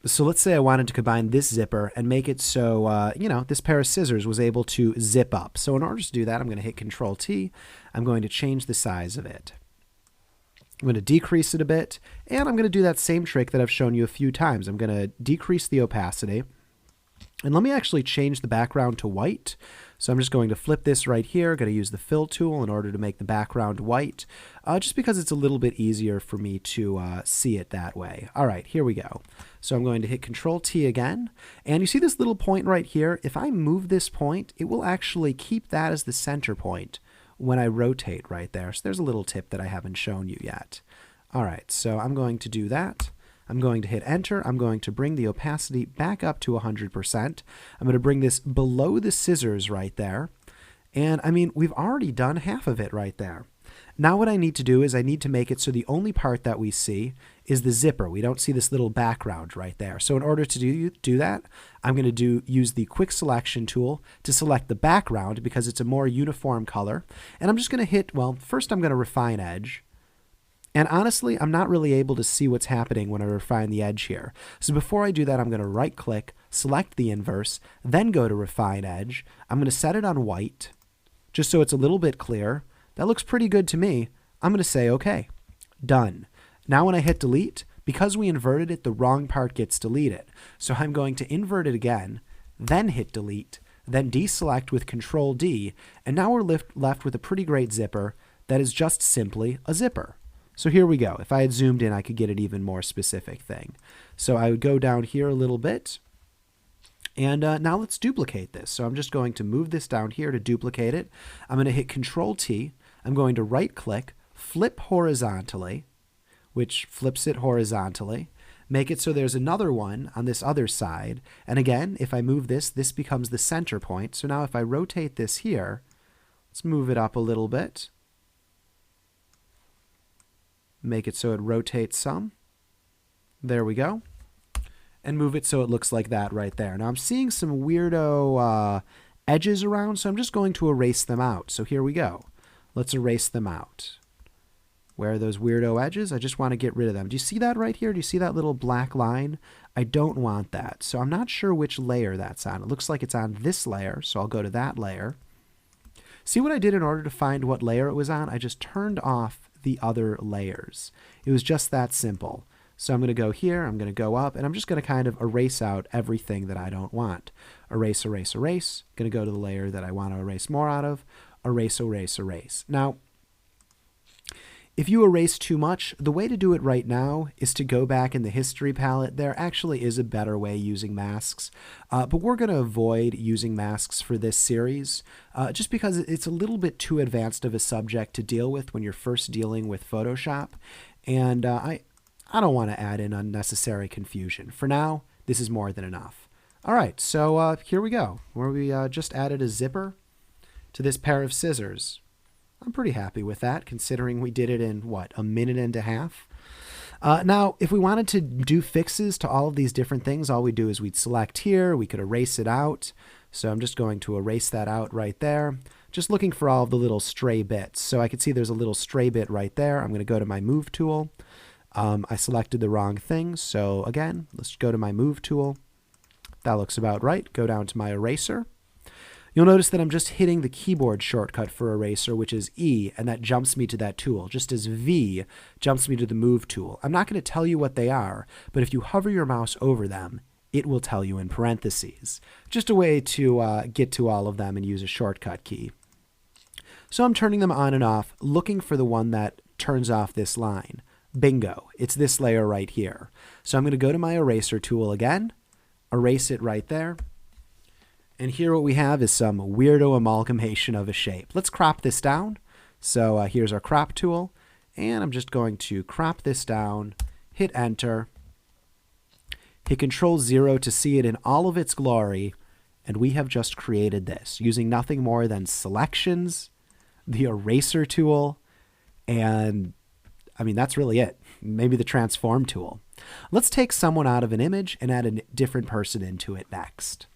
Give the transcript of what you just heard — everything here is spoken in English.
So let's say I wanted to combine this zipper and make it so, this pair of scissors was able to zip up. So in order to do that, I'm going to hit Control T. I'm going to change the size of it. I'm going to decrease it a bit, and I'm going to do that same trick that I've shown you a few times. I'm going to decrease the opacity. And let me actually change the background to white. So I'm just going to flip this right here. Going to use the fill tool in order to make the background white, just because it's a little bit easier for me to see it that way. All right, here we go. So I'm going to hit Control T again. And you see this little point right here? If I move this point, it will actually keep that as the center point when I rotate right there. So there's a little tip that I haven't shown you yet. All right, so I'm going to do that. I'm going to hit Enter. I'm going to bring the opacity back up to 100%. I'm going to bring this below the scissors right there. And I mean, we've already done half of it right there. Now what I need to do is I need to make it so the only part that we see is the zipper. We don't see this little background right there. So in order to do that, I'm going to use the Quick Selection tool to select the background because it's a more uniform color. And I'm just going to hit, well, first I'm going to refine edge. And honestly, I'm not really able to see what's happening when I refine the edge here. So before I do that, I'm going to right-click, select the inverse, then go to Refine Edge. I'm going to set it on white, just so it's a little bit clear. That looks pretty good to me. I'm going to say OK. Done. Now when I hit Delete, because we inverted it, the wrong part gets deleted. So I'm going to invert it again, then hit Delete, then deselect with Control D, and now we're left with a pretty great zipper that is just simply a zipper. So here we go. If I had zoomed in, I could get an even more specific thing. So I would go down here a little bit. And now let's duplicate this. So I'm just going to move this down here to duplicate it. I'm going to hit Control T. I'm going to right-click, flip horizontally, which flips it horizontally. Make it so there's another one on this other side. And again, if I move this, this becomes the center point. So now if I rotate this here, let's move it up a little bit. Make it so it rotates some. There we go. And move it so it looks like that right there. Now I'm seeing some weirdo edges around, so I'm just going to erase them out. So here we go. Let's erase them out. Where are those weirdo edges? I just want to get rid of them. Do you see that right here? Do you see that little black line? I don't want that. So I'm not sure which layer that's on. It looks like it's on this layer, so I'll go to that layer. See what I did in order to find what layer it was on? I just turned off the other layers. It was just that simple. So I'm going to go here, I'm going to go up, and I'm just going to kind of erase out everything that I don't want. Erase, erase, erase. Going to go to the layer that I want to erase more out of. Erase, erase, erase. Now, if you erase too much, the way to do it right now is to go back in the history palette. There actually is a better way using masks, but we're going to avoid using masks for this series just because it's a little bit too advanced of a subject to deal with when you're first dealing with Photoshop, and I don't want to add in unnecessary confusion. For now, this is more than enough. All right, so here we go, where we just added a zipper to this pair of scissors. I'm pretty happy with that, considering we did it in, what, a minute and a half? Now, if we wanted to do fixes to all of these different things, all we do is we'd select here, we could erase it out. So I'm just going to erase that out right there. Just looking for all of the little stray bits. So I can see there's a little stray bit right there. I'm going to go to my Move tool. I selected the wrong thing, so again, let's go to my Move tool. That looks about right. Go down to my Eraser. You'll notice that I'm just hitting the keyboard shortcut for Eraser, which is E, and that jumps me to that tool, just as V jumps me to the Move tool. I'm not going to tell you what they are, but if you hover your mouse over them, it will tell you in parentheses. Just a way to get to all of them and use a shortcut key. So I'm turning them on and off, looking for the one that turns off this line. Bingo, it's this layer right here. So I'm going to go to my Eraser tool again, erase it right there. And here what we have is some weirdo amalgamation of a shape. Let's crop this down. So here's our crop tool. And I'm just going to crop this down, hit Enter, hit Control-0 to see it in all of its glory. And we have just created this using nothing more than selections, the Eraser tool, and I mean, that's really it. Maybe the Transform tool. Let's take someone out of an image and add a different person into it next.